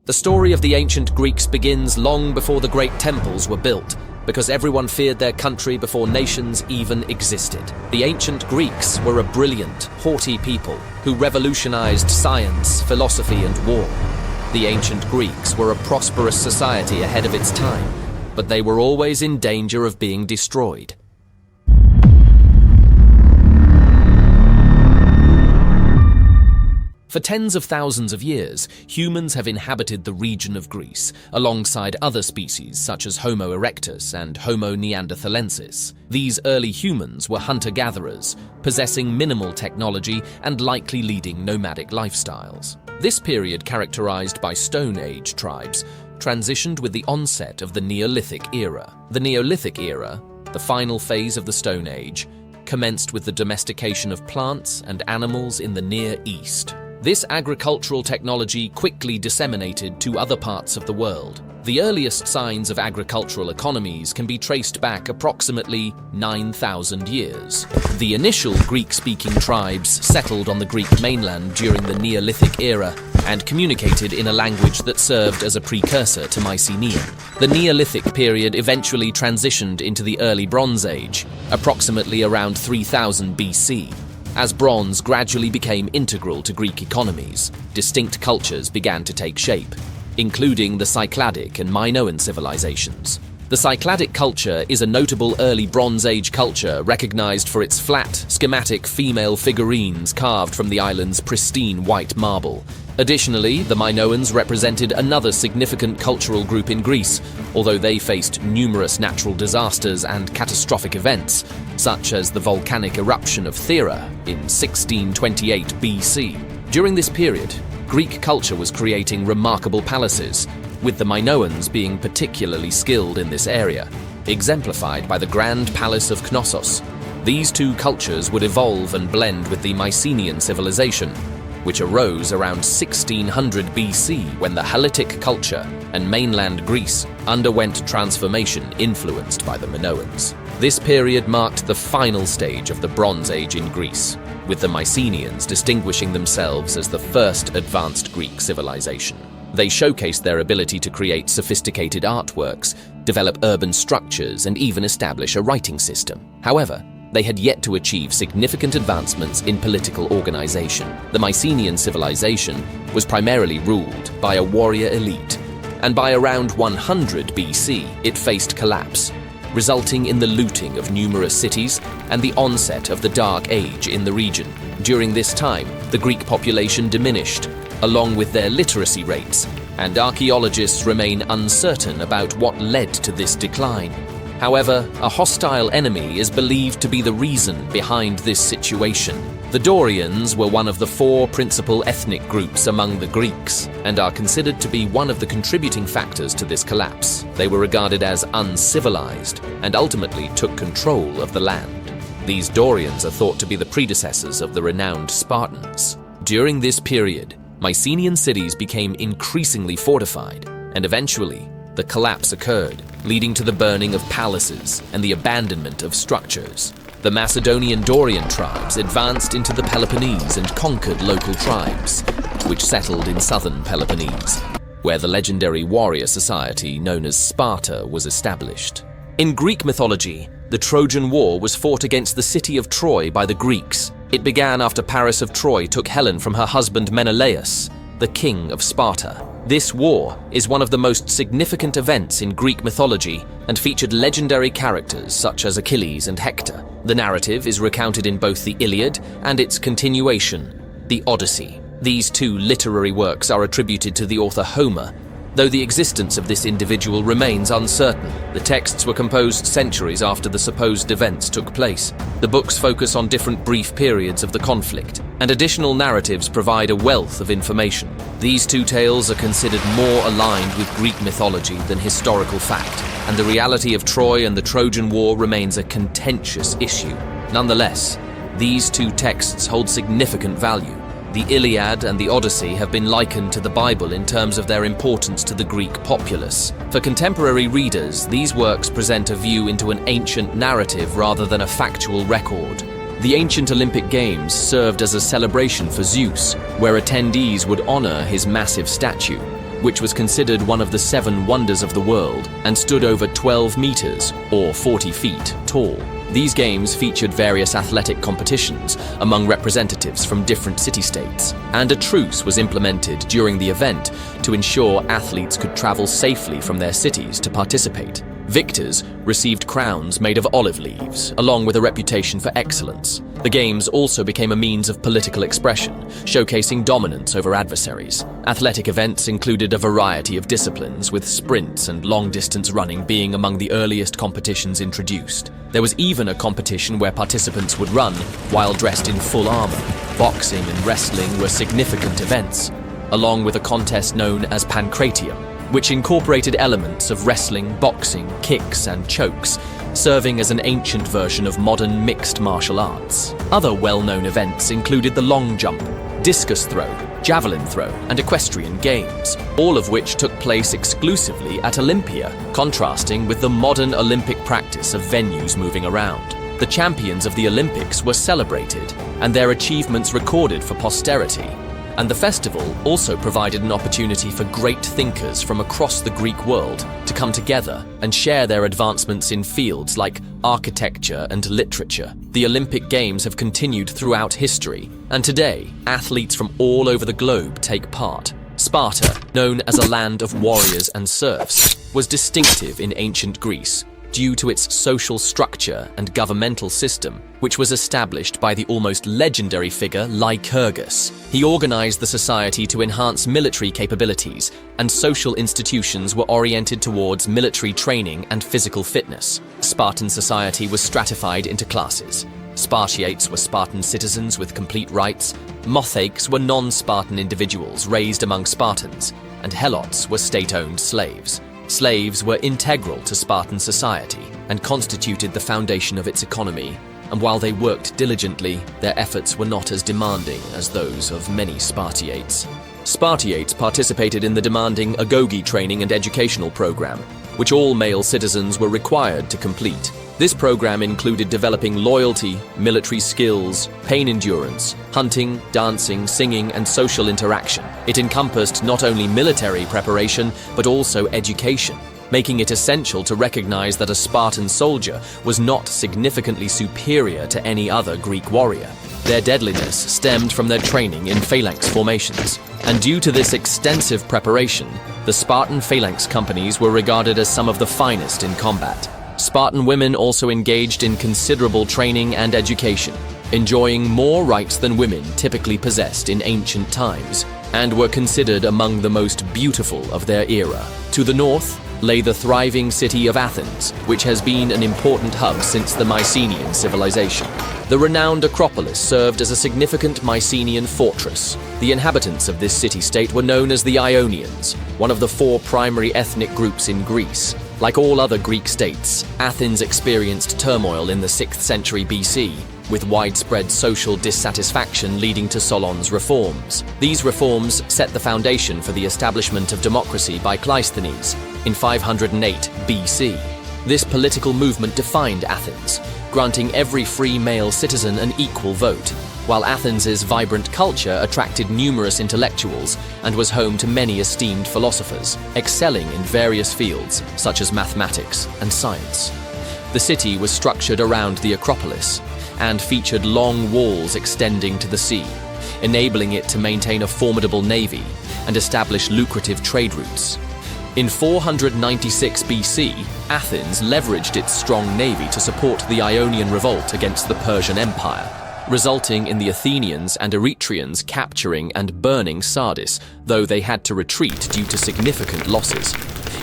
The story of the ancient Greeks begins long before the great temples were built, because everyone feared their country before nations even existed. The ancient Greeks were a brilliant, haughty people who revolutionized science, philosophy, and war. The ancient Greeks were a prosperous society ahead of its time, but they were always in danger of being destroyed. For tens of thousands of years, humans have inhabited the region of Greece, alongside other species such as Homo erectus and Homo neanderthalensis. These early humans were hunter-gatherers, possessing minimal technology and likely leading nomadic lifestyles. This period, characterized by Stone Age tribes, transitioned with the onset of the Neolithic era. The Neolithic era, the final phase of the Stone Age, commenced with the domestication of plants and animals in the Near East. This agricultural technology quickly disseminated to other parts of the world. The earliest signs of agricultural economies can be traced back approximately 9,000 years. The initial Greek-speaking tribes settled on the Greek mainland during the Neolithic era and communicated in a language that served as a precursor to Mycenaean. The Neolithic period eventually transitioned into the early Bronze Age, approximately around 3000 BC. As bronze gradually became integral to Greek economies, distinct cultures began to take shape, including the Cycladic and Minoan civilizations. The Cycladic culture is a notable early Bronze Age culture recognized for its flat, schematic female figurines carved from the island's pristine white marble. Additionally, the Minoans represented another significant cultural group in Greece, although they faced numerous natural disasters and catastrophic events, such as the volcanic eruption of Thera in 1628 BC. During this period, Greek culture was creating remarkable palaces, with the Minoans being particularly skilled in this area, exemplified by the Grand Palace of Knossos. These two cultures would evolve and blend with the Mycenaean civilization, which arose around 1600 BC when the Hellenistic culture and mainland Greece underwent transformation influenced by the Minoans. This period marked the final stage of the Bronze Age in Greece, with the Mycenaeans distinguishing themselves as the first advanced Greek civilization. They showcased their ability to create sophisticated artworks, develop urban structures, and even establish a writing system. However, they had yet to achieve significant advancements in political organization. The Mycenaean civilization was primarily ruled by a warrior elite, and by around 100 BC, it faced collapse, resulting in the looting of numerous cities and the onset of the Dark Age in the region. During this time, the Greek population diminished, along with their literacy rates, and archaeologists remain uncertain about what led to this decline. However, a hostile enemy is believed to be the reason behind this situation. The Dorians were one of the four principal ethnic groups among the Greeks, and are considered to be one of the contributing factors to this collapse. They were regarded as uncivilized, and ultimately took control of the land. These Dorians are thought to be the predecessors of the renowned Spartans. During this period, Mycenaean cities became increasingly fortified, and eventually, the collapse occurred, leading to the burning of palaces and the abandonment of structures. The Macedonian Dorian tribes advanced into the Peloponnese and conquered local tribes, which settled in southern Peloponnese, where the legendary warrior society known as Sparta was established. In Greek mythology, the Trojan War was fought against the city of Troy by the Greeks. It began after Paris of Troy took Helen from her husband Menelaus, the king of Sparta. This war is one of the most significant events in Greek mythology and featured legendary characters such as Achilles and Hector. The narrative is recounted in both the Iliad and its continuation, the Odyssey. These two literary works are attributed to the author Homer, though the existence of this individual remains uncertain. The texts were composed centuries after the supposed events took place. The books focus on different brief periods of the conflict, and additional narratives provide a wealth of information. These two tales are considered more aligned with Greek mythology than historical fact, and the reality of Troy and the Trojan War remains a contentious issue. Nonetheless, these two texts hold significant value. The Iliad and the Odyssey have been likened to the Bible in terms of their importance to the Greek populace. For contemporary readers, these works present a view into an ancient narrative rather than a factual record. The ancient Olympic Games served as a celebration for Zeus, where attendees would honor his massive statue. which was considered one of the 7 wonders of the world and stood over 12 meters, or 40 feet, tall. These games featured various athletic competitions among representatives from different city-states, and a truce was implemented during the event to ensure athletes could travel safely from their cities to participate. Victors received crowns made of olive leaves, along with a reputation for excellence. The games also became a means of political expression, showcasing dominance over adversaries. Athletic events included a variety of disciplines, with sprints and long-distance running being among the earliest competitions introduced. There was even a competition where participants would run while dressed in full armor. Boxing and wrestling were significant events, along with a contest known as Pancratium, which incorporated elements of wrestling, boxing, kicks, and chokes, serving as an ancient version of modern mixed martial arts. Other well-known events included the long jump, discus throw, javelin throw, and equestrian games, all of which took place exclusively at Olympia, contrasting with the modern Olympic practice of venues moving around. The champions of the Olympics were celebrated, and their achievements recorded for posterity. And the festival also provided an opportunity for great thinkers from across the Greek world to come together and share their advancements in fields like architecture and literature. The Olympic Games have continued throughout history, and today, athletes from all over the globe take part. Sparta, known as a land of warriors and serfs, was distinctive in ancient Greece due to its social structure and governmental system, which was established by the almost legendary figure Lycurgus. He organized the society to enhance military capabilities, and social institutions were oriented towards military training and physical fitness. Spartan society was stratified into classes. Spartiates were Spartan citizens with complete rights, Mothaches were non-Spartan individuals raised among Spartans, and Helots were state-owned slaves. Slaves were integral to Spartan society and constituted the foundation of its economy, and while they worked diligently, their efforts were not as demanding as those of many Spartiates. Spartiates participated in the demanding agoge training and educational program, which all male citizens were required to complete. This program included developing loyalty, military skills, pain endurance, hunting, dancing, singing, and social interaction. It encompassed not only military preparation, but also education, making it essential to recognize that a Spartan soldier was not significantly superior to any other Greek warrior. Their deadliness stemmed from their training in phalanx formations, and due to this extensive preparation, the Spartan phalanx companies were regarded as some of the finest in combat. Spartan women also engaged in considerable training and education, enjoying more rights than women typically possessed in ancient times, and were considered among the most beautiful of their era. To the north lay the thriving city of Athens, which has been an important hub since the Mycenaean civilization. The renowned Acropolis served as a significant Mycenaean fortress. The inhabitants of this city-state were known as the Ionians, one of the 4 primary ethnic groups in Greece. Like all other Greek states, Athens experienced turmoil in the 6th century BC, with widespread social dissatisfaction leading to Solon's reforms. These reforms set the foundation for the establishment of democracy by Cleisthenes in 508 BC. This political movement defined Athens, granting every free male citizen an equal vote, while Athens's vibrant culture attracted numerous intellectuals and was home to many esteemed philosophers, excelling in various fields such as mathematics and science. The city was structured around the Acropolis and featured long walls extending to the sea, enabling it to maintain a formidable navy and establish lucrative trade routes. In 496 BC, Athens leveraged its strong navy to support the Ionian revolt against the Persian Empire, resulting in the Athenians and Eretrians capturing and burning Sardis, though they had to retreat due to significant losses.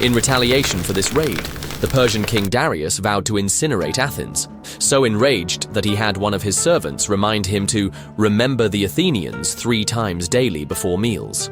In retaliation for this raid, the Persian king Darius vowed to incinerate Athens, so enraged that he had one of his servants remind him to remember the Athenians 3 times daily before meals.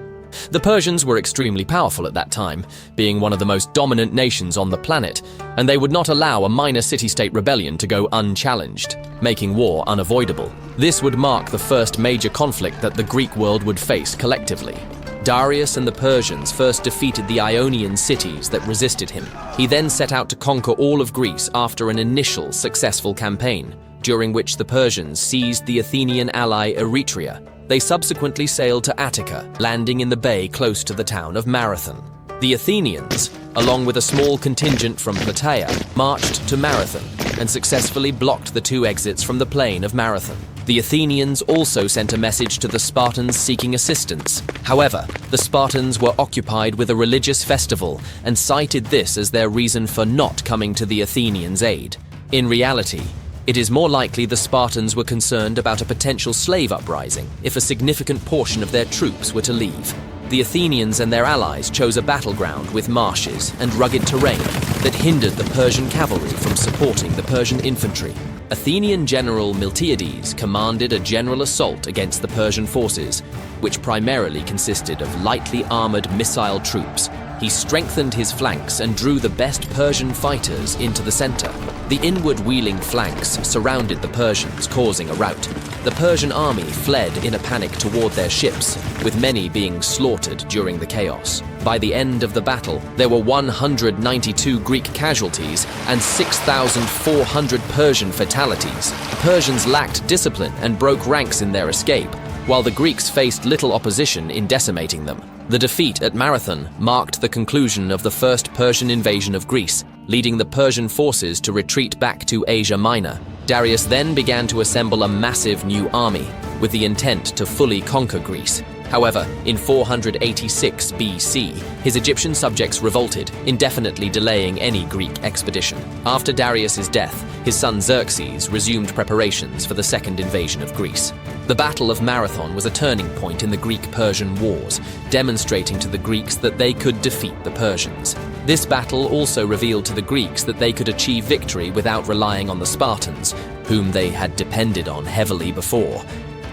The Persians were extremely powerful at that time, being one of the most dominant nations on the planet, and they would not allow a minor city-state rebellion to go unchallenged, making war unavoidable. This would mark the first major conflict that the Greek world would face collectively. Darius and the Persians first defeated the Ionian cities that resisted him. He then set out to conquer all of Greece after an initial successful campaign, during which the Persians seized the Athenian ally Eretria, They subsequently sailed to Attica, landing in the bay close to the town of Marathon. The Athenians, along with a small contingent from Plataea, marched to Marathon and successfully blocked the two exits from the plain of Marathon. The Athenians also sent a message to the Spartans seeking assistance. However, the Spartans were occupied with a religious festival and cited this as their reason for not coming to the Athenians' aid. In reality, it is more likely the Spartans were concerned about a potential slave uprising if a significant portion of their troops were to leave. The Athenians and their allies chose a battleground with marshes and rugged terrain that hindered the Persian cavalry from supporting the Persian infantry. Athenian general Miltiades commanded a general assault against the Persian forces, which primarily consisted of lightly armored missile troops. He strengthened his flanks and drew the best Persian fighters into the center. The inward-wheeling flanks surrounded the Persians, causing a rout. The Persian army fled in a panic toward their ships, with many being slaughtered during the chaos. By the end of the battle, there were 192 Greek casualties and 6,400 Persian fatalities. Persians lacked discipline and broke ranks in their escape, while the Greeks faced little opposition in decimating them. The defeat at Marathon marked the conclusion of the first Persian invasion of Greece, leading the Persian forces to retreat back to Asia Minor. Darius then began to assemble a massive new army, with the intent to fully conquer Greece. However, in 486 BC, his Egyptian subjects revolted, indefinitely delaying any Greek expedition. After Darius's death, his son Xerxes resumed preparations for the second invasion of Greece. The Battle of Marathon was a turning point in the Greek-Persian wars, demonstrating to the Greeks that they could defeat the Persians. This battle also revealed to the Greeks that they could achieve victory without relying on the Spartans, whom they had depended on heavily before.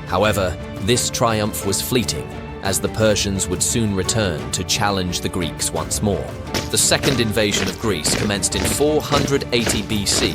However, this triumph was fleeting, as the Persians would soon return to challenge the Greeks once more. The second invasion of Greece commenced in 480 BC,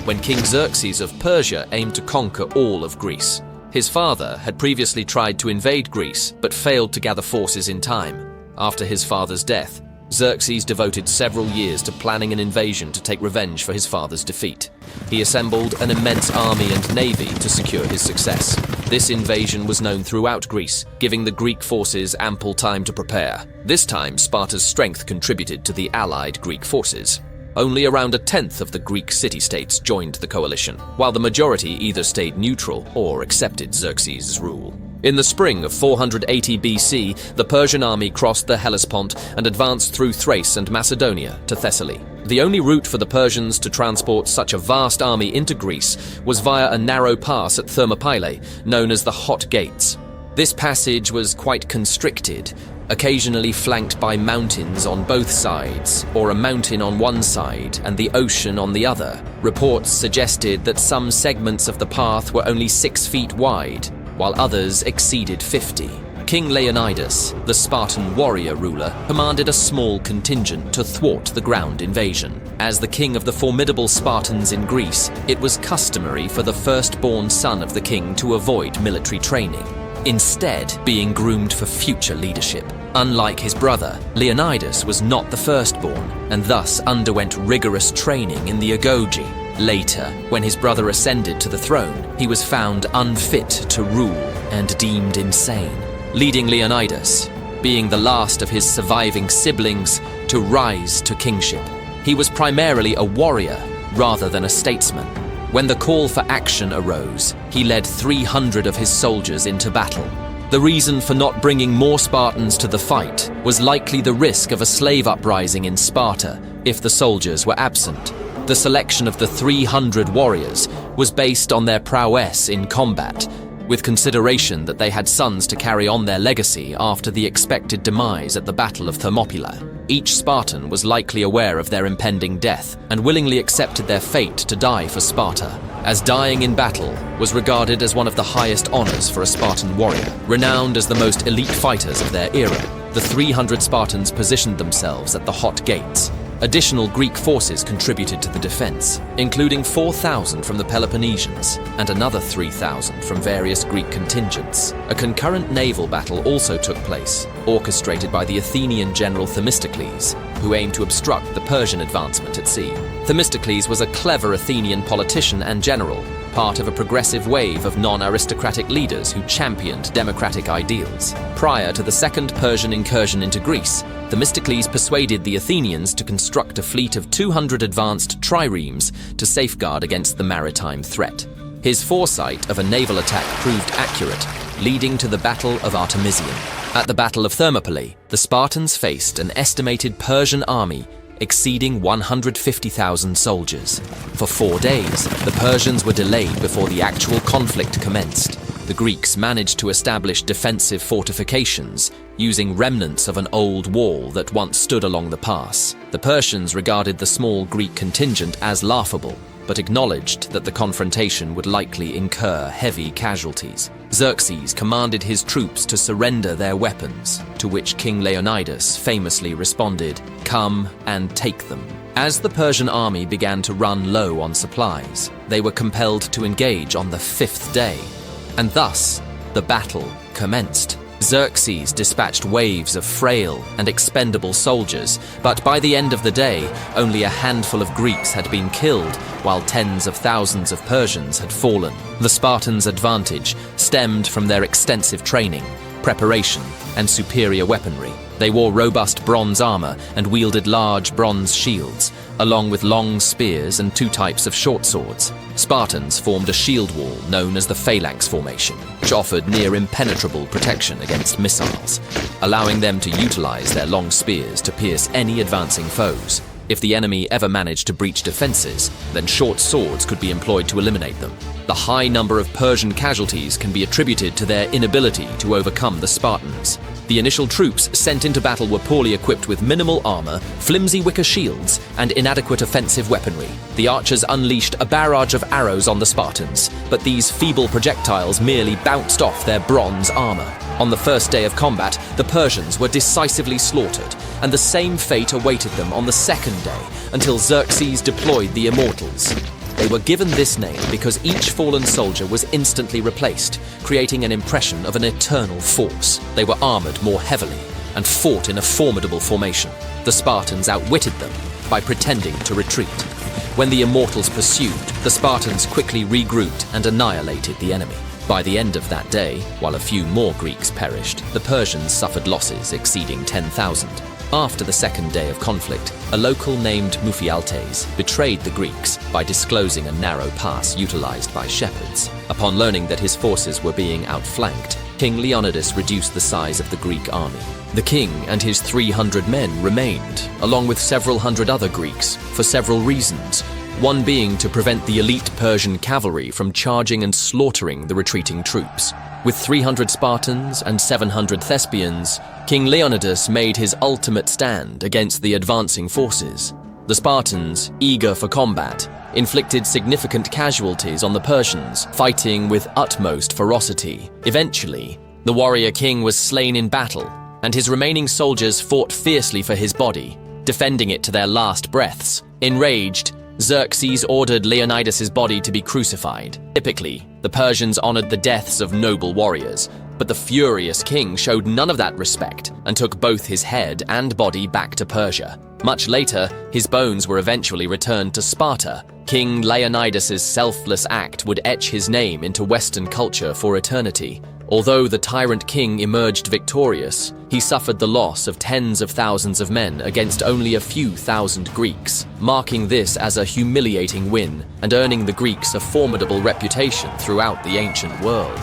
when King Xerxes of Persia aimed to conquer all of Greece. His father had previously tried to invade Greece, but failed to gather forces in time. After his father's death, Xerxes devoted several years to planning an invasion to take revenge for his father's defeat. He assembled an immense army and navy to secure his success. This invasion was known throughout Greece, giving the Greek forces ample time to prepare. This time, Sparta's strength contributed to the allied Greek forces. Only around a tenth of the Greek city-states joined the coalition, while the majority either stayed neutral or accepted Xerxes' rule. In the spring of 480 BC, the Persian army crossed the Hellespont and advanced through Thrace and Macedonia to Thessaly. The only route for the Persians to transport such a vast army into Greece was via a narrow pass at Thermopylae, known as the Hot Gates. This passage was quite constricted, occasionally flanked by mountains on both sides, or a mountain on one side and the ocean on the other. Reports suggested that some segments of the path were only 6 feet wide, while others exceeded 50. King Leonidas, the Spartan warrior ruler, commanded a small contingent to thwart the ground invasion. As the king of the formidable Spartans in Greece, it was customary for the firstborn son of the king to avoid military training, instead being groomed for future leadership. Unlike his brother, Leonidas was not the firstborn, and thus underwent rigorous training in the agoge. Later, when his brother ascended to the throne, he was found unfit to rule and deemed insane, leading Leonidas, being the last of his surviving siblings, to rise to kingship. He was primarily a warrior rather than a statesman. When the call for action arose, he led 300 of his soldiers into battle. The reason for not bringing more Spartans to the fight was likely the risk of a slave uprising in Sparta if the soldiers were absent. The selection of the 300 warriors was based on their prowess in combat, with consideration that they had sons to carry on their legacy after the expected demise at the Battle of Thermopylae. Each Spartan was likely aware of their impending death and willingly accepted their fate to die for Sparta, as dying in battle was regarded as one of the highest honors for a Spartan warrior. Renowned as the most elite fighters of their era, the 300 Spartans positioned themselves at the Hot Gates, Additional Greek forces contributed to the defense, including 4,000 from the Peloponnesians and another 3,000 from various Greek contingents. A concurrent naval battle also took place, orchestrated by the Athenian general Themistocles, who aimed to obstruct the Persian advancement at sea. Themistocles was a clever Athenian politician and general, part of a progressive wave of non-aristocratic leaders who championed democratic ideals. Prior to the Second Persian incursion into Greece, Themistocles persuaded the Athenians to construct a fleet of 200 advanced triremes to safeguard against the maritime threat. His foresight of a naval attack proved accurate, leading to the Battle of Artemisium. At the Battle of Thermopylae, the Spartans faced an estimated Persian army exceeding 150,000 soldiers. For 4 days, the Persians were delayed before the actual conflict commenced. The Greeks managed to establish defensive fortifications using remnants of an old wall that once stood along the pass. The Persians regarded the small Greek contingent as laughable, but acknowledged that the confrontation would likely incur heavy casualties. Xerxes commanded his troops to surrender their weapons, to which King Leonidas famously responded, "Come and take them." As the Persian army began to run low on supplies, they were compelled to engage on the 5th day, and thus the battle commenced. Xerxes dispatched waves of frail and expendable soldiers, but by the end of the day, only a handful of Greeks had been killed, while tens of thousands of Persians had fallen. The Spartans' advantage stemmed from their extensive training, preparation, and superior weaponry. They wore robust bronze armor and wielded large bronze shields, along with long spears and 2 types of short swords. Spartans formed a shield wall known as the phalanx formation, which offered near impenetrable protection against missiles, allowing them to utilize their long spears to pierce any advancing foes. If the enemy ever managed to breach defenses, then short swords could be employed to eliminate them. The high number of Persian casualties can be attributed to their inability to overcome the Spartans. The initial troops sent into battle were poorly equipped with minimal armor, flimsy wicker shields, and inadequate offensive weaponry. The archers unleashed a barrage of arrows on the Spartans, but these feeble projectiles merely bounced off their bronze armor. On the first day of combat, the Persians were decisively slaughtered, and the same fate awaited them on the second day, until Xerxes deployed the Immortals. They were given this name because each fallen soldier was instantly replaced, creating an impression of an eternal force. They were armored more heavily and fought in a formidable formation. The Spartans outwitted them by pretending to retreat. When the Immortals pursued, the Spartans quickly regrouped and annihilated the enemy. By the end of that day, while a few more Greeks perished, the Persians suffered losses exceeding 10,000. After the second day of conflict, a local named Muphialtes betrayed the Greeks by disclosing a narrow pass utilized by shepherds. Upon learning that his forces were being outflanked, King Leonidas reduced the size of the Greek army. The king and his 300 men remained, along with several hundred other Greeks, for several reasons, one being to prevent the elite Persian cavalry from charging and slaughtering the retreating troops. With 300 Spartans and 700 Thespians, King Leonidas made his ultimate stand against the advancing forces. The Spartans, eager for combat, inflicted significant casualties on the Persians, fighting with utmost ferocity. Eventually, the warrior king was slain in battle, and his remaining soldiers fought fiercely for his body, defending it to their last breaths. Enraged, Xerxes ordered Leonidas's body to be crucified. Typically, the Persians honored the deaths of noble warriors, but the furious king showed none of that respect and took both his head and body back to Persia. Much later, his bones were eventually returned to Sparta. King Leonidas's selfless act would etch his name into Western culture for eternity. Although the tyrant king emerged victorious, he suffered the loss of tens of thousands of men against only a few thousand Greeks, marking this as a humiliating win and earning the Greeks a formidable reputation throughout the ancient world.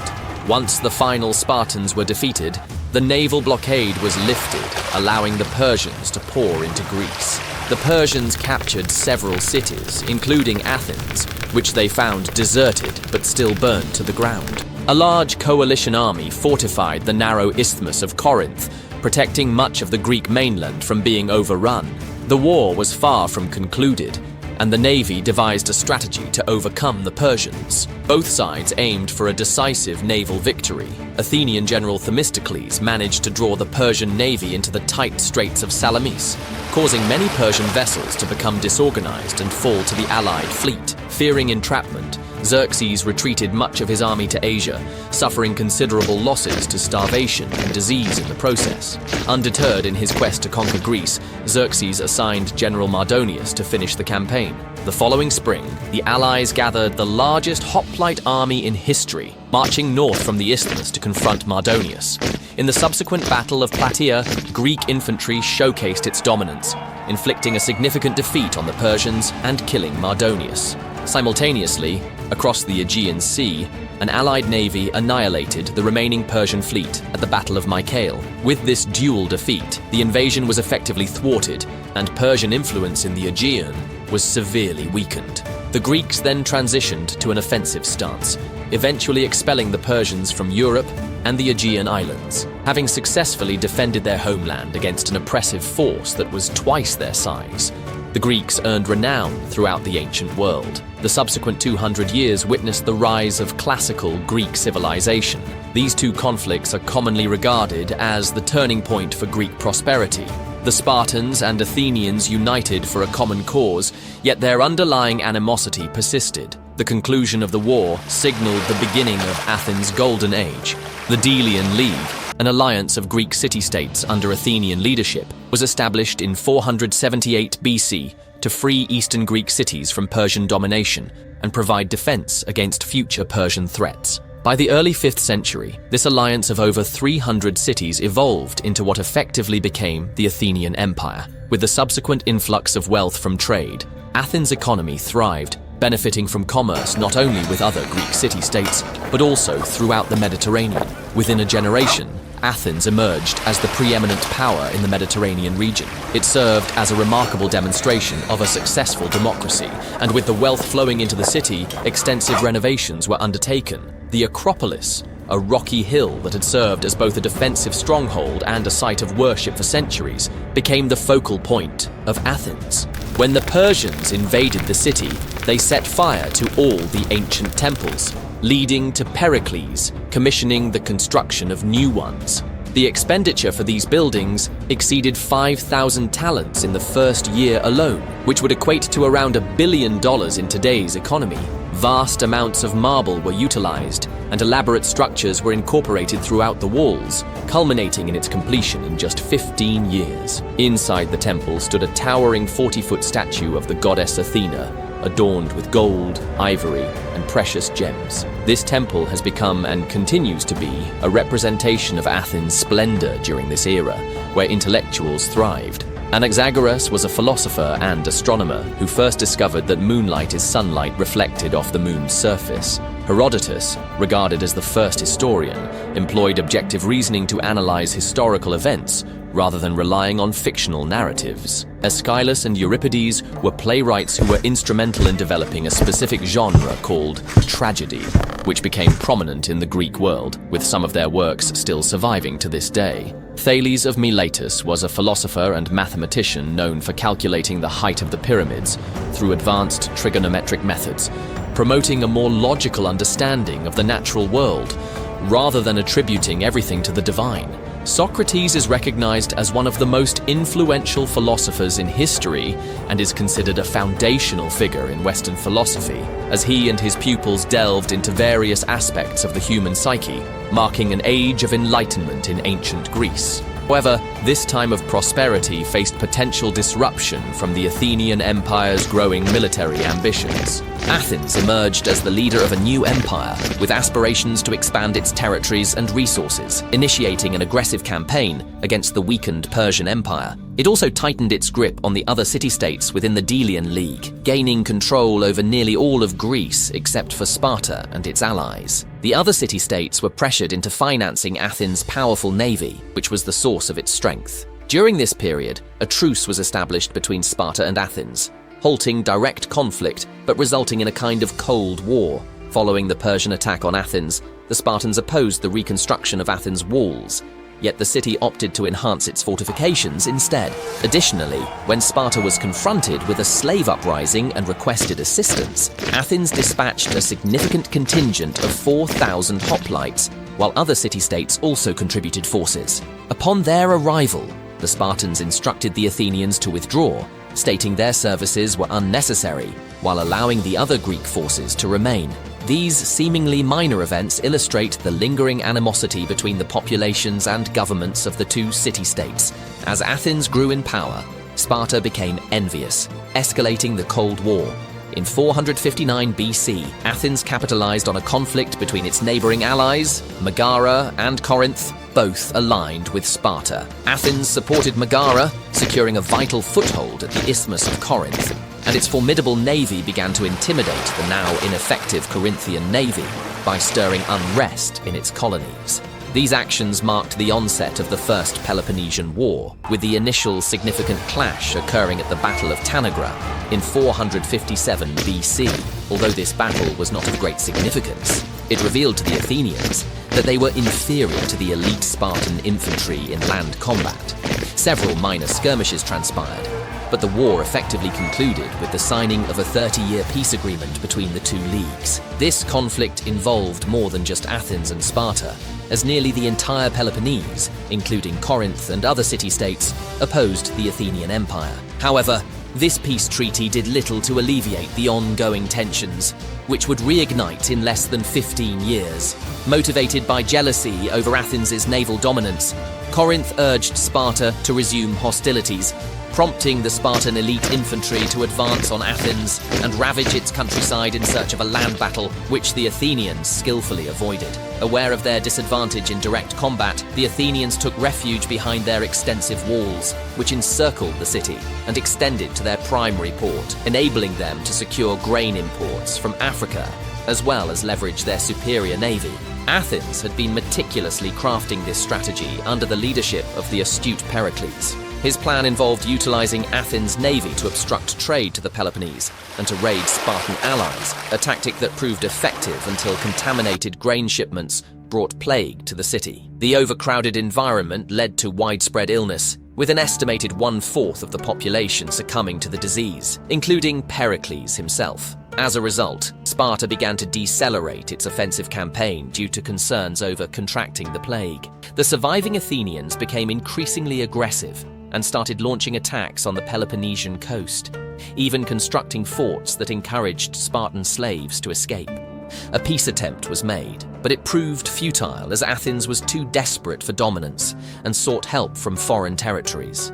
Once the final Spartans were defeated, the naval blockade was lifted, allowing the Persians to pour into Greece. The Persians captured several cities, including Athens, which they found deserted but still burned to the ground. A large coalition army fortified the narrow isthmus of Corinth, protecting much of the Greek mainland from being overrun. The war was far from concluded, and the navy devised a strategy to overcome the Persians. Both sides aimed for a decisive naval victory. Athenian general Themistocles managed to draw the Persian navy into the tight straits of Salamis, causing many Persian vessels to become disorganized and fall to the allied fleet. Fearing entrapment, Xerxes retreated much of his army to Asia, suffering considerable losses to starvation and disease in the process. Undeterred in his quest to conquer Greece, Xerxes assigned General Mardonius to finish the campaign. The following spring, the Allies gathered the largest hoplite army in history, marching north from the isthmus to confront Mardonius. In the subsequent Battle of Plataea, Greek infantry showcased its dominance, inflicting a significant defeat on the Persians and killing Mardonius. Simultaneously, across the Aegean Sea, an allied navy annihilated the remaining Persian fleet at the Battle of Mycale. With this dual defeat, the invasion was effectively thwarted, and Persian influence in the Aegean was severely weakened. The Greeks then transitioned to an offensive stance, eventually expelling the Persians from Europe and the Aegean islands. Having successfully defended their homeland against an oppressive force that was twice their size, the Greeks earned renown throughout the ancient world. The subsequent 200 years witnessed the rise of classical Greek civilization. These two conflicts are commonly regarded as the turning point for Greek prosperity. The Spartans and Athenians united for a common cause, yet their underlying animosity persisted. The conclusion of the war signaled the beginning of Athens' golden age. The Delian League, an alliance of Greek city-states under Athenian leadership, was established in 478 BC to free Eastern Greek cities from Persian domination and provide defense against future Persian threats. By the early 5th century, this alliance of over 300 cities evolved into what effectively became the Athenian Empire. With the subsequent influx of wealth from trade, Athens' economy thrived, benefiting from commerce not only with other Greek city-states, but also throughout the Mediterranean. Within a generation, Athens emerged as the preeminent power in the Mediterranean region. It served as a remarkable demonstration of a successful democracy, and with the wealth flowing into the city, extensive renovations were undertaken. The Acropolis, a rocky hill that had served as both a defensive stronghold and a site of worship for centuries, became the focal point of Athens. When the Persians invaded the city, they set fire to all the ancient temples, leading to Pericles commissioning the construction of new ones. The expenditure for these buildings exceeded 5,000 talents in the first year alone, which would equate to around $1 billion in today's economy. Vast amounts of marble were utilized, and elaborate structures were incorporated throughout the walls, culminating in its completion in just 15 years. Inside the temple stood a towering 40-foot statue of the goddess Athena, adorned with gold, ivory, and precious gems. This temple has become and continues to be a representation of Athens' splendor during this era, where intellectuals thrived. Anaxagoras was a philosopher and astronomer who first discovered that moonlight is sunlight reflected off the moon's surface. Herodotus, regarded as the first historian, employed objective reasoning to analyze historical events rather than relying on fictional narratives. Aeschylus and Euripides were playwrights who were instrumental in developing a specific genre called tragedy, which became prominent in the Greek world, with some of their works still surviving to this day. Thales of Miletus was a philosopher and mathematician known for calculating the height of the pyramids through advanced trigonometric methods, promoting a more logical understanding of the natural world rather than attributing everything to the divine. Socrates is recognized as one of the most influential philosophers in history and is considered a foundational figure in Western philosophy, as he and his pupils delved into various aspects of the human psyche, marking an age of enlightenment in ancient Greece. However, this time of prosperity faced potential disruption from the Athenian Empire's growing military ambitions. Athens emerged as the leader of a new empire, with aspirations to expand its territories and resources, initiating an aggressive campaign against the weakened Persian Empire. It also tightened its grip on the other city-states within the Delian League, gaining control over nearly all of Greece except for Sparta and its allies. The other city-states were pressured into financing Athens' powerful navy, which was the source of its strength. During this period, a truce was established between Sparta and Athens, halting direct conflict but resulting in a kind of Cold War. Following the Persian attack on Athens, the Spartans opposed the reconstruction of Athens' walls, yet the city opted to enhance its fortifications instead. Additionally, when Sparta was confronted with a slave uprising and requested assistance, Athens dispatched a significant contingent of 4,000 hoplites, while other city-states also contributed forces. Upon their arrival, The Spartans instructed the Athenians to withdraw, stating their services were unnecessary, while allowing the other Greek forces to remain. These seemingly minor events illustrate the lingering animosity between the populations and governments of the two city-states. As Athens grew in power, Sparta became envious, escalating the Cold War. In 459 BC, Athens capitalized on a conflict between its neighboring allies, Megara and Corinth, both aligned with Sparta. Athens supported Megara, securing a vital foothold at the Isthmus of Corinth, and its formidable navy began to intimidate the now ineffective Corinthian navy by stirring unrest in its colonies. These actions marked the onset of the First Peloponnesian War, with the initial significant clash occurring at the Battle of Tanagra in 457 BC. Although this battle was not of great significance, it revealed to the Athenians that they were inferior to the elite Spartan infantry in land combat. Several minor skirmishes transpired, but the war effectively concluded with the signing of a 30-year peace agreement between the two leagues. This conflict involved more than just Athens and Sparta, as nearly the entire Peloponnese, including Corinth and other city-states, opposed the Athenian Empire. However, this peace treaty did little to alleviate the ongoing tensions, which would reignite in less than 15 years. Motivated by jealousy over Athens' naval dominance, Corinth urged Sparta to resume hostilities, prompting the Spartan elite infantry to advance on Athens and ravage its countryside in search of a land battle, which the Athenians skillfully avoided. Aware of their disadvantage in direct combat, the Athenians took refuge behind their extensive walls, which encircled the city and extended to their primary port, enabling them to secure grain imports from Africa, as well as leverage their superior navy. Athens had been meticulously crafting this strategy under the leadership of the astute Pericles. His plan involved utilizing Athens' navy to obstruct trade to the Peloponnese and to raid Spartan allies, a tactic that proved effective until contaminated grain shipments brought plague to the city. The overcrowded environment led to widespread illness, with an estimated 1/4 of the population succumbing to the disease, including Pericles himself. As a result, Sparta began to decelerate its offensive campaign due to concerns over contracting the plague. The surviving Athenians became increasingly aggressive and started launching attacks on the Peloponnesian coast, even constructing forts that encouraged Spartan slaves to escape. A peace attempt was made, but it proved futile as Athens was too desperate for dominance and sought help from foreign territories.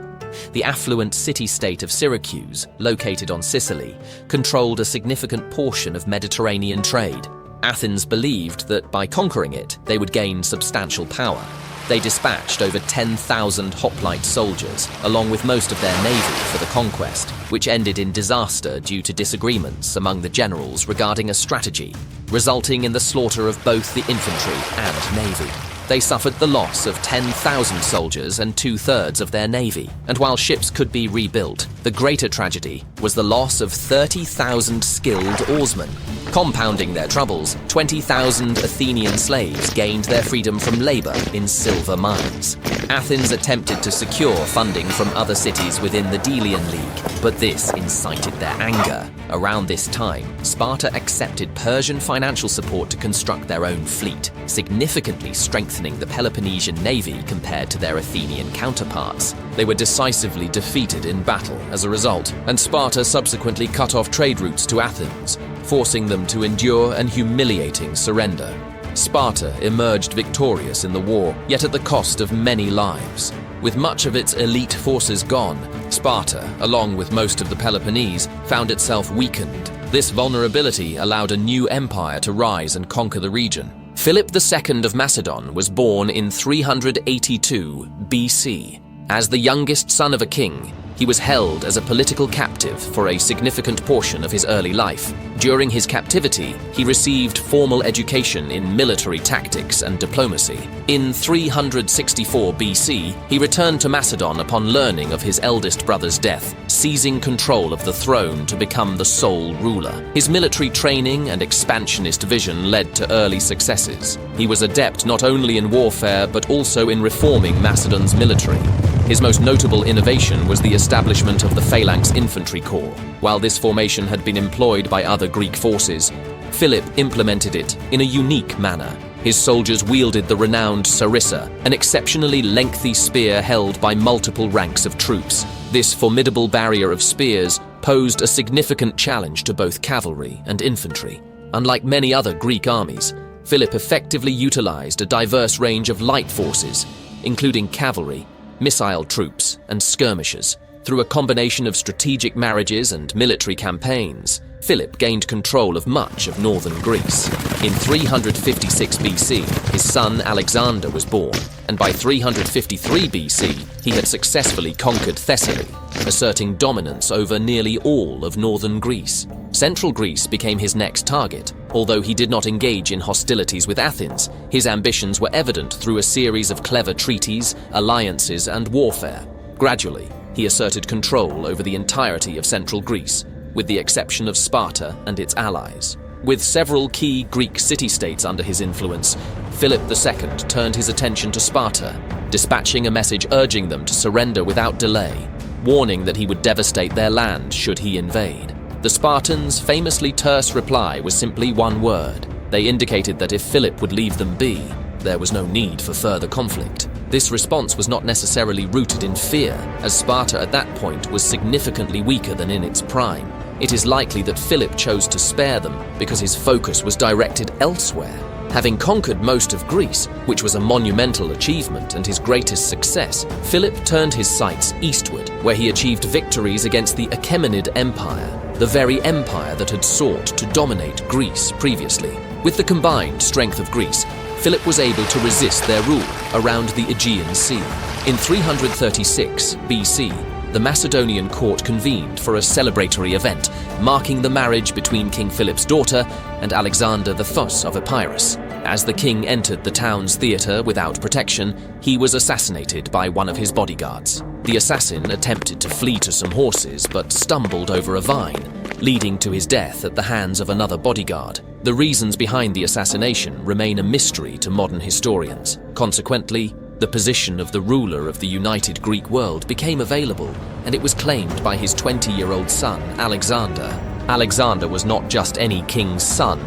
The affluent city-state of Syracuse, located on Sicily, controlled a significant portion of Mediterranean trade. Athens believed that by conquering it, they would gain substantial power. They dispatched over 10,000 hoplite soldiers, along with most of their navy, for the conquest, which ended in disaster due to disagreements among the generals regarding a strategy, resulting in the slaughter of both the infantry and navy. They suffered the loss of 10,000 soldiers and 2/3 of their navy. And while ships could be rebuilt, the greater tragedy was the loss of 30,000 skilled oarsmen. Compounding their troubles, 20,000 Athenian slaves gained their freedom from labor in silver mines. Athens attempted to secure funding from other cities within the Delian League, but this incited their anger. Around this time, Sparta accepted Persian financial support to construct their own fleet, significantly strengthening the Peloponnesian navy compared to their Athenian counterparts. They were decisively defeated in battle as a result, and Sparta subsequently cut off trade routes to Athens, forcing them to endure an humiliating surrender. Sparta emerged victorious in the war, yet at the cost of many lives. With much of its elite forces gone, Sparta, along with most of the Peloponnese, found itself weakened. This vulnerability allowed a new empire to rise and conquer the region. Philip II of Macedon was born in 382 BC. As the youngest son of a king, he was held as a political captive for a significant portion of his early life. During his captivity, he received formal education in military tactics and diplomacy. In 364 BC, he returned to Macedon upon learning of his eldest brother's death, seizing control of the throne to become the sole ruler. His military training and expansionist vision led to early successes. He was adept not only in warfare but also in reforming Macedon's military. His most notable innovation was the establishment of the Phalanx Infantry Corps. While this formation had been employed by other Greek forces, Philip implemented it in a unique manner. His soldiers wielded the renowned sarissa, an exceptionally lengthy spear held by multiple ranks of troops. This formidable barrier of spears posed a significant challenge to both cavalry and infantry. Unlike many other Greek armies, Philip effectively utilized a diverse range of light forces, including cavalry, missile troops, and skirmishers. Through a combination of strategic marriages and military campaigns, Philip gained control of much of northern Greece. In 356 BC, his son Alexander was born, and by 353 BC, he had successfully conquered Thessaly, asserting dominance over nearly all of northern Greece. Central Greece became his next target. Although he did not engage in hostilities with Athens, his ambitions were evident through a series of clever treaties, alliances, and warfare. Gradually, he asserted control over the entirety of central Greece, with the exception of Sparta and its allies. With several key Greek city-states under his influence, Philip II turned his attention to Sparta, dispatching a message urging them to surrender without delay, warning that he would devastate their land should he invade. The Spartans' famously terse reply was simply one word. They indicated that if Philip would leave them be, there was no need for further conflict. This response was not necessarily rooted in fear, as Sparta at that point was significantly weaker than in its prime. It is likely that Philip chose to spare them because his focus was directed elsewhere. Having conquered most of Greece, which was a monumental achievement and his greatest success, Philip turned his sights eastward, where he achieved victories against the Achaemenid Empire, the very empire that had sought to dominate Greece previously. With the combined strength of Greece, Philip was able to resist their rule around the Aegean Sea. In 336 BC, the Macedonian court convened for a celebratory event, marking the marriage between King Philip's daughter and Alexander the Thos of Epirus. As the king entered the town's theatre without protection, he was assassinated by one of his bodyguards. The assassin attempted to flee to some horses, but stumbled over a vine, leading to his death at the hands of another bodyguard. The reasons behind the assassination remain a mystery to modern historians. Consequently, the position of the ruler of the united Greek world became available, and it was claimed by his 20-year-old son, Alexander. Alexander was not just any king's son.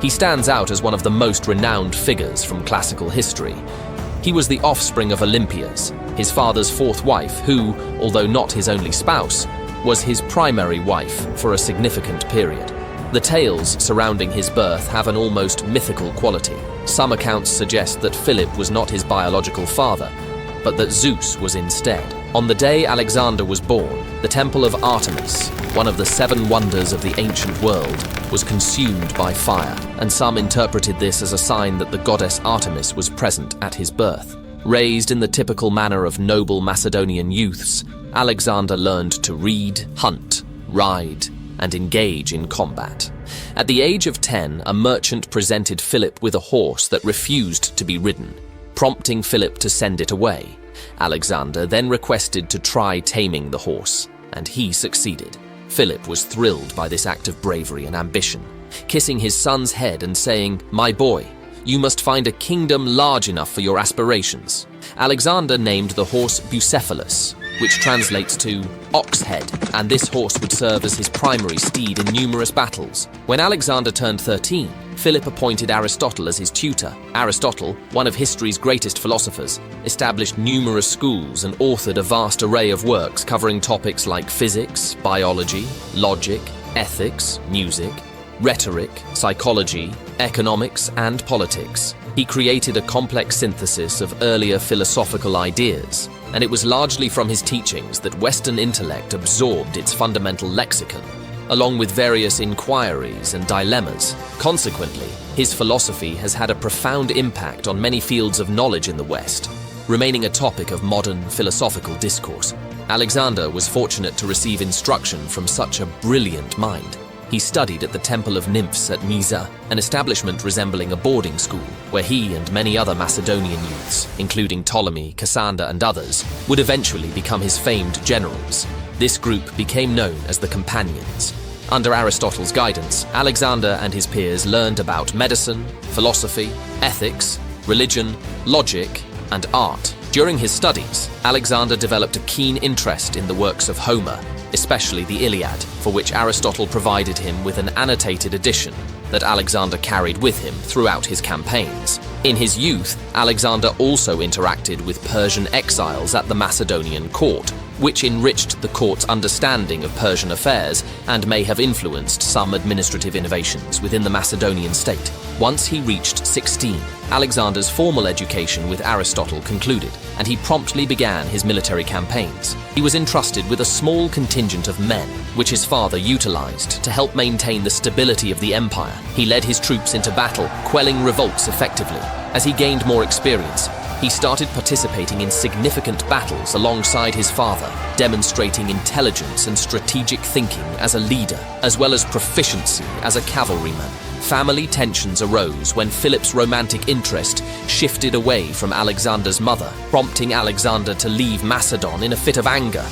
He stands out as one of the most renowned figures from classical history. He was the offspring of Olympias, his father's fourth wife, who, although not his only spouse, was his primary wife for a significant period. The tales surrounding his birth have an almost mythical quality. Some accounts suggest that Philip was not his biological father, but that Zeus was instead. On the day Alexander was born, the temple of Artemis, one of the 7 wonders of the ancient world, was consumed by fire, and some interpreted this as a sign that the goddess Artemis was present at his birth. Raised in the typical manner of noble Macedonian youths, Alexander learned to read, hunt, ride, and engage in combat. At the age of 10, a merchant presented Philip with a horse that refused to be ridden, prompting Philip to send it away. Alexander then requested to try taming the horse, and he succeeded. Philip was thrilled by this act of bravery and ambition, kissing his son's head and saying, "My boy, you must find a kingdom large enough for your aspirations." Alexander named the horse Bucephalus, which translates to ox head, and this horse would serve as his primary steed in numerous battles. When Alexander turned 13, Philip appointed Aristotle as his tutor. Aristotle, one of history's greatest philosophers, established numerous schools and authored a vast array of works covering topics like physics, biology, logic, ethics, music, rhetoric, psychology, economics, and politics. He created a complex synthesis of earlier philosophical ideas, and it was largely from his teachings that Western intellect absorbed its fundamental lexicon, along with various inquiries and dilemmas. Consequently, his philosophy has had a profound impact on many fields of knowledge in the West, remaining a topic of modern philosophical discourse. Alexander was fortunate to receive instruction from such a brilliant mind. He studied at the Temple of Nymphs at Mysa, an establishment resembling a boarding school, where he and many other Macedonian youths, including Ptolemy, Cassander, and others, would eventually become his famed generals. This group became known as the Companions. Under Aristotle's guidance, Alexander and his peers learned about medicine, philosophy, ethics, religion, logic, and art. During his studies, Alexander developed a keen interest in the works of Homer, especially the Iliad, for which Aristotle provided him with an annotated edition that Alexander carried with him throughout his campaigns. In his youth, Alexander also interacted with Persian exiles at the Macedonian court, which enriched the court's understanding of Persian affairs and may have influenced some administrative innovations within the Macedonian state. Once he reached 16, Alexander's formal education with Aristotle concluded, and he promptly began his military campaigns. He was entrusted with a small contingent of men, which his father utilized to help maintain the stability of the empire. He led his troops into battle, quelling revolts effectively. As he gained more experience, he started participating in significant battles alongside his father, demonstrating intelligence and strategic thinking as a leader, as well as proficiency as a cavalryman. Family tensions arose when Philip's romantic interest shifted away from Alexander's mother, prompting Alexander to leave Macedon in a fit of anger.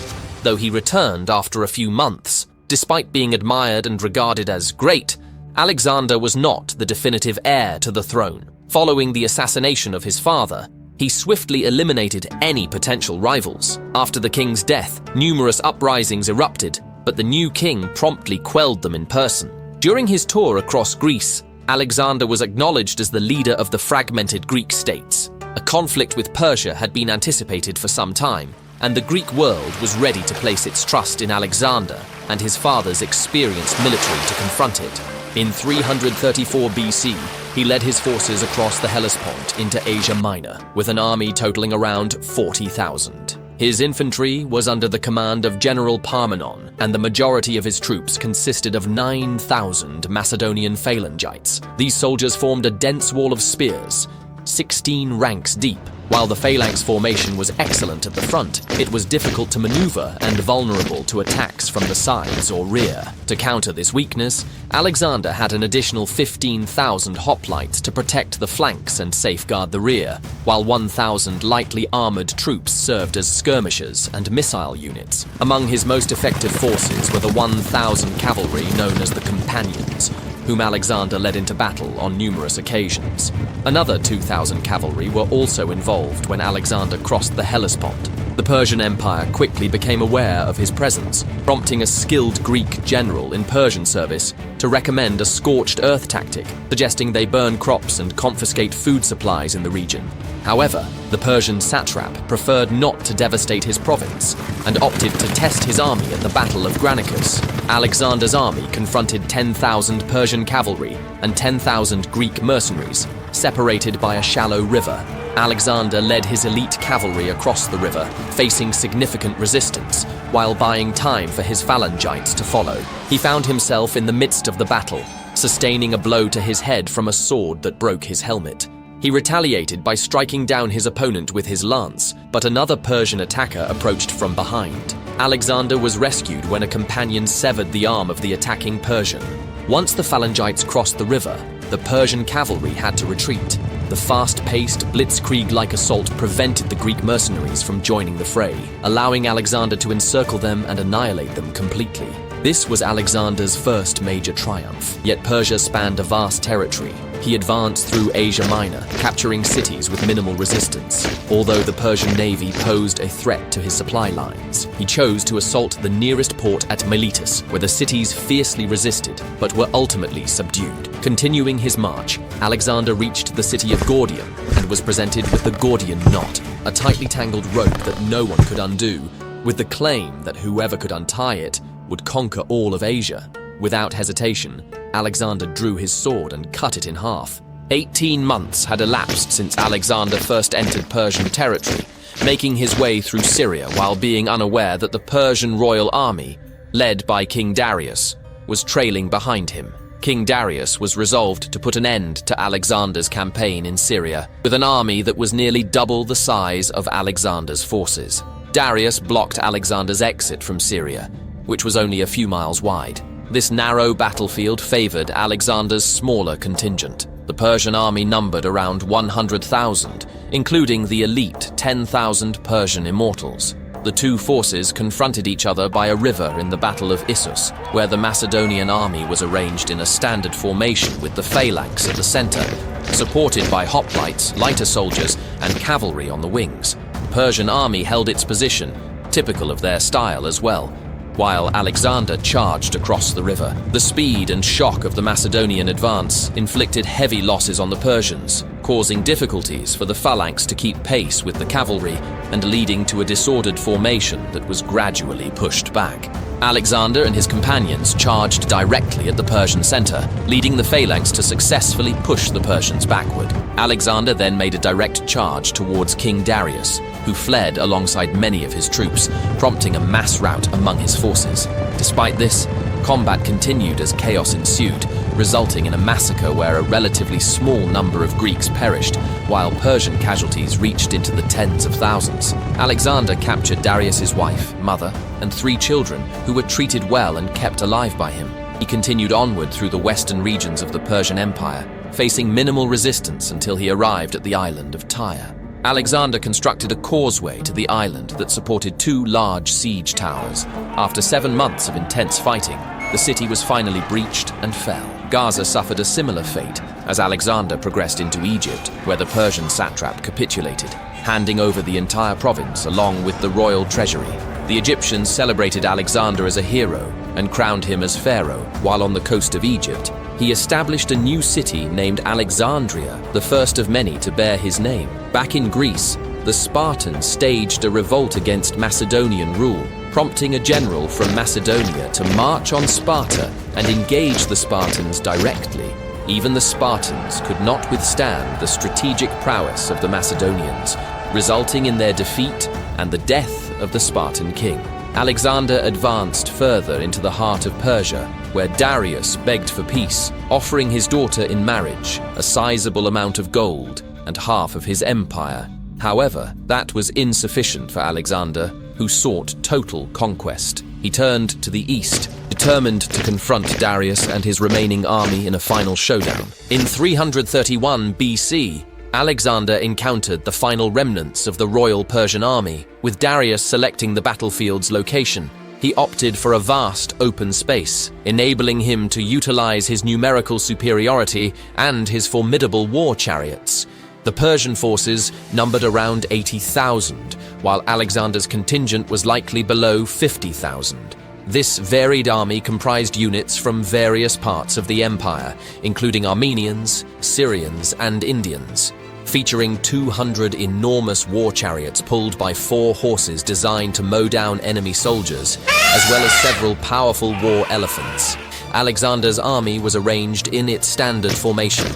Though he returned after a few months, despite being admired and regarded as great, Alexander was not the definitive heir to the throne. Following the assassination of his father, he swiftly eliminated any potential rivals. After the king's death, numerous uprisings erupted, but the new king promptly quelled them in person. During his tour across Greece, Alexander was acknowledged as the leader of the fragmented Greek states. A conflict with Persia had been anticipated for some time, and the Greek world was ready to place its trust in Alexander and his father's experienced military to confront it. In 334 BC, he led his forces across the Hellespont into Asia Minor, with an army totaling around 40,000. His infantry was under the command of General Parthenon, and the majority of his troops consisted of 9,000 Macedonian phalangites. These soldiers formed a dense wall of spears, 16 ranks deep. While the phalanx formation was excellent at the front, it was difficult to maneuver and vulnerable to attacks from the sides or rear. To counter this weakness, Alexander had an additional 15,000 hoplites to protect the flanks and safeguard the rear, while 1,000 lightly armored troops served as skirmishers and missile units. Among his most effective forces were the 1,000 cavalry known as the Companions, whom Alexander led into battle on numerous occasions. Another 2,000 cavalry were also involved when Alexander crossed the Hellespont. The Persian Empire quickly became aware of his presence, prompting a skilled Greek general in Persian service to recommend a scorched earth tactic, suggesting they burn crops and confiscate food supplies in the region. However, the Persian satrap preferred not to devastate his province and opted to test his army at the Battle of Granicus. Alexander's army confronted 10,000 Persian cavalry and 10,000 Greek mercenaries, separated by a shallow river. Alexander led his elite cavalry across the river, facing significant resistance, while buying time for his phalangites to follow. He found himself in the midst of the battle, sustaining a blow to his head from a sword that broke his helmet. He retaliated by striking down his opponent with his lance, but another Persian attacker approached from behind. Alexander was rescued when a companion severed the arm of the attacking Persian. Once the phalangites crossed the river, the Persian cavalry had to retreat. The fast-paced, blitzkrieg-like assault prevented the Greek mercenaries from joining the fray, allowing Alexander to encircle them and annihilate them completely. This was Alexander's first major triumph, yet Persia spanned a vast territory. He advanced through Asia Minor, capturing cities with minimal resistance. Although the Persian navy posed a threat to his supply lines, he chose to assault the nearest port at Miletus, where the cities fiercely resisted, but were ultimately subdued. Continuing his march, Alexander reached the city of Gordium and was presented with the Gordian knot, a tightly tangled rope that no one could undo, with the claim that whoever could untie it would conquer all of Asia. Without hesitation, Alexander drew his sword and cut it in half. 18 months had elapsed since Alexander first entered Persian territory, making his way through Syria while being unaware that the Persian royal army, led by King Darius, was trailing behind him. King Darius was resolved to put an end to Alexander's campaign in Syria, with an army that was nearly double the size of Alexander's forces. Darius blocked Alexander's exit from Syria, which was only a few miles wide. This narrow battlefield favored Alexander's smaller contingent. The Persian army numbered around 100,000, including the elite 10,000 Persian immortals. The two forces confronted each other by a river in the Battle of Issus, where the Macedonian army was arranged in a standard formation with the phalanx at the center, supported by hoplites, lighter soldiers, and cavalry on the wings. The Persian army held its position, typical of their style as well, while Alexander charged across the river. The speed and shock of the Macedonian advance inflicted heavy losses on the Persians, causing difficulties for the phalanx to keep pace with the cavalry and leading to a disordered formation that was gradually pushed back. Alexander and his companions charged directly at the Persian center, leading the phalanx to successfully push the Persians backward. Alexander then made a direct charge towards King Darius, who fled alongside many of his troops, prompting a mass rout among his forces. Despite this, combat continued as chaos ensued, resulting in a massacre where a relatively small number of Greeks perished, while Persian casualties reached into the tens of thousands. Alexander captured Darius's wife, mother, and 3 children who were treated well and kept alive by him. He continued onward through the western regions of the Persian Empire, facing minimal resistance until he arrived at the island of Tyre. Alexander constructed a causeway to the island that supported 2 large siege towers. After 7 months of intense fighting, the city was finally breached and fell. Gaza suffered a similar fate as Alexander progressed into Egypt, where the Persian satrap capitulated, handing over the entire province along with the royal treasury. The Egyptians celebrated Alexander as a hero and crowned him as pharaoh, while on the coast of Egypt, he established a new city named Alexandria, the first of many to bear his name. Back in Greece, the Spartans staged a revolt against Macedonian rule, prompting a general from Macedonia to march on Sparta and engage the Spartans directly. Even the Spartans could not withstand the strategic prowess of the Macedonians, resulting in their defeat and the death of the Spartan king. Alexander advanced further into the heart of Persia, where Darius begged for peace, offering his daughter in marriage, a sizable amount of gold, and half of his empire. However, that was insufficient for Alexander, who sought total conquest. He turned to the east, determined to confront Darius and his remaining army in a final showdown. In 331 BC, Alexander encountered the final remnants of the royal Persian army. With Darius selecting the battlefield's location, he opted for a vast open space, enabling him to utilize his numerical superiority and his formidable war chariots. The Persian forces numbered around 80,000, while Alexander's contingent was likely below 50,000. This varied army comprised units from various parts of the empire, including Armenians, Syrians, and Indians, featuring 200 enormous war chariots pulled by 4 horses designed to mow down enemy soldiers, as well as several powerful war elephants. Alexander's army was arranged in its standard formation,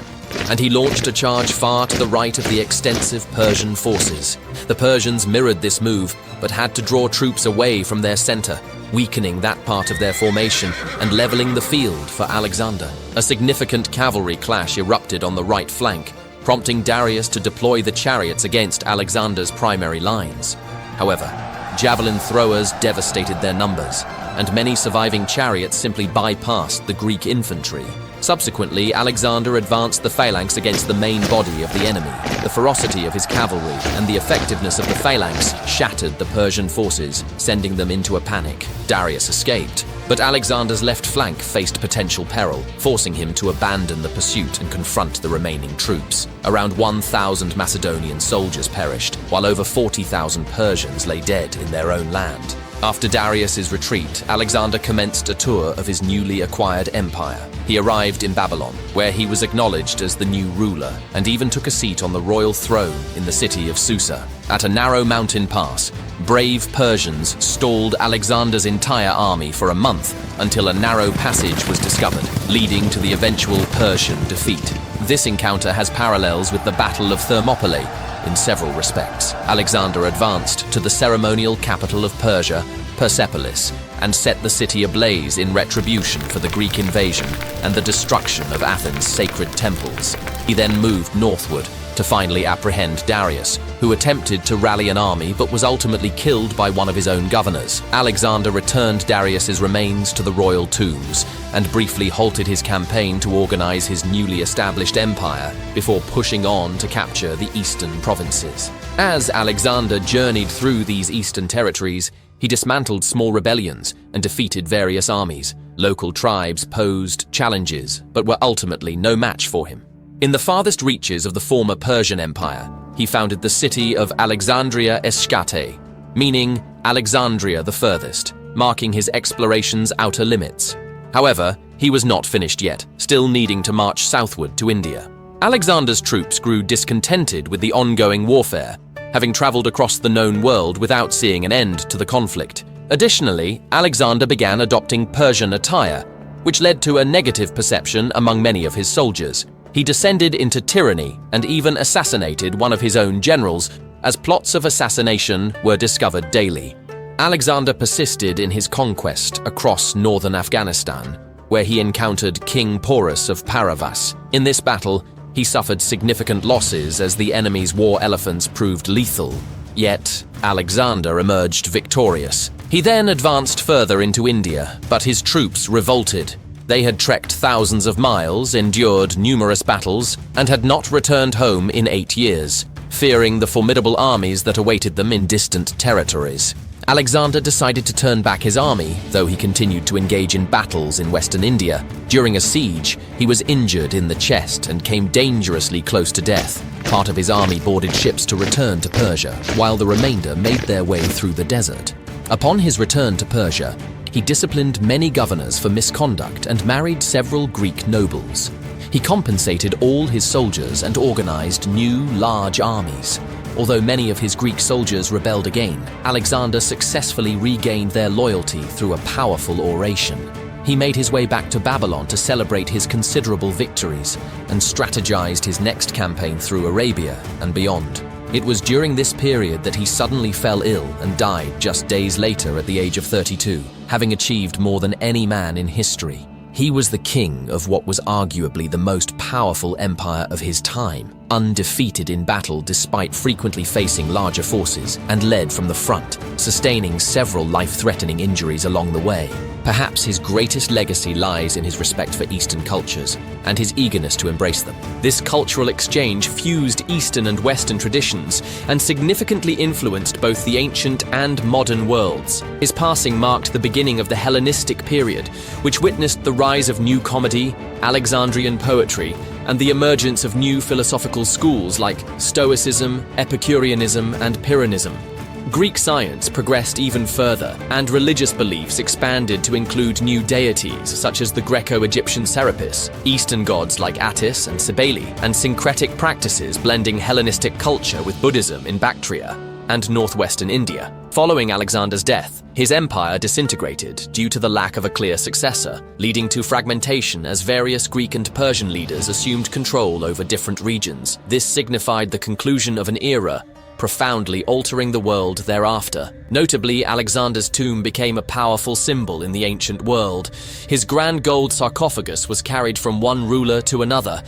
and he launched a charge far to the right of the extensive Persian forces. The Persians mirrored this move, but had to draw troops away from their center, weakening that part of their formation and leveling the field for Alexander. A significant cavalry clash erupted on the right flank, prompting Darius to deploy the chariots against Alexander's primary lines. However, javelin throwers devastated their numbers, and many surviving chariots simply bypassed the Greek infantry. Subsequently, Alexander advanced the phalanx against the main body of the enemy. The ferocity of his cavalry and the effectiveness of the phalanx shattered the Persian forces, sending them into a panic. Darius escaped, but Alexander's left flank faced potential peril, forcing him to abandon the pursuit and confront the remaining troops. Around 1,000 Macedonian soldiers perished, while over 40,000 Persians lay dead in their own land. After Darius's retreat, Alexander commenced a tour of his newly acquired empire. He arrived in Babylon, where he was acknowledged as the new ruler, and even took a seat on the royal throne in the city of Susa. At a narrow mountain pass, brave Persians stalled Alexander's entire army for a month until a narrow passage was discovered, leading to the eventual Persian defeat. This encounter has parallels with the Battle of Thermopylae in several respects. Alexander advanced to the ceremonial capital of Persia, Persepolis, and set the city ablaze in retribution for the Greek invasion and the destruction of Athens' sacred temples. He then moved northward to finally apprehend Darius, who attempted to rally an army but was ultimately killed by one of his own governors. Alexander returned Darius's remains to the royal tombs and briefly halted his campaign to organize his newly established empire before pushing on to capture the eastern provinces. As Alexander journeyed through these eastern territories, he dismantled small rebellions and defeated various armies. Local tribes posed challenges, but were ultimately no match for him. In the farthest reaches of the former Persian Empire, he founded the city of Alexandria Eschate, meaning Alexandria the furthest, marking his exploration's outer limits. However, he was not finished yet, still needing to march southward to India. Alexander's troops grew discontented with the ongoing warfare, having traveled across the known world without seeing an end to the conflict. Additionally, Alexander began adopting Persian attire, which led to a negative perception among many of his soldiers. He descended into tyranny and even assassinated one of his own generals, as plots of assassination were discovered daily. Alexander persisted in his conquest across northern Afghanistan, where he encountered King Porus of Paravas. In this battle, he suffered significant losses as the enemy's war elephants proved lethal. Yet, Alexander emerged victorious. He then advanced further into India, but his troops revolted. They had trekked thousands of miles, endured numerous battles, and had not returned home in 8 years, fearing the formidable armies that awaited them in distant territories. Alexander decided to turn back his army, though he continued to engage in battles in western India. During a siege, he was injured in the chest and came dangerously close to death. Part of his army boarded ships to return to Persia, while the remainder made their way through the desert. Upon his return to Persia, he disciplined many governors for misconduct and married several Greek nobles. He compensated all his soldiers and organized new, large armies. Although many of his Greek soldiers rebelled again, Alexander successfully regained their loyalty through a powerful oration. He made his way back to Babylon to celebrate his considerable victories and strategized his next campaign through Arabia and beyond. It was during this period that he suddenly fell ill and died just days later at the age of 32, having achieved more than any man in history. He was the king of what was arguably the most powerful empire of his time, undefeated in battle despite frequently facing larger forces, and led from the front, sustaining several life-threatening injuries along the way. Perhaps his greatest legacy lies in his respect for Eastern cultures and his eagerness to embrace them. This cultural exchange fused Eastern and Western traditions and significantly influenced both the ancient and modern worlds. His passing marked the beginning of the Hellenistic period, which witnessed the rise of new comedy, Alexandrian poetry, and the emergence of new philosophical schools like Stoicism, Epicureanism, and Pyrrhonism. Greek science progressed even further, and religious beliefs expanded to include new deities such as the Greco-Egyptian Serapis, Eastern gods like Attis and Cybele, and syncretic practices blending Hellenistic culture with Buddhism in Bactria and northwestern India. Following Alexander's death, his empire disintegrated due to the lack of a clear successor, leading to fragmentation as various Greek and Persian leaders assumed control over different regions. This signified the conclusion of an era, profoundly altering the world thereafter. Notably, Alexander's tomb became a powerful symbol in the ancient world. His grand gold sarcophagus was carried from one ruler to another.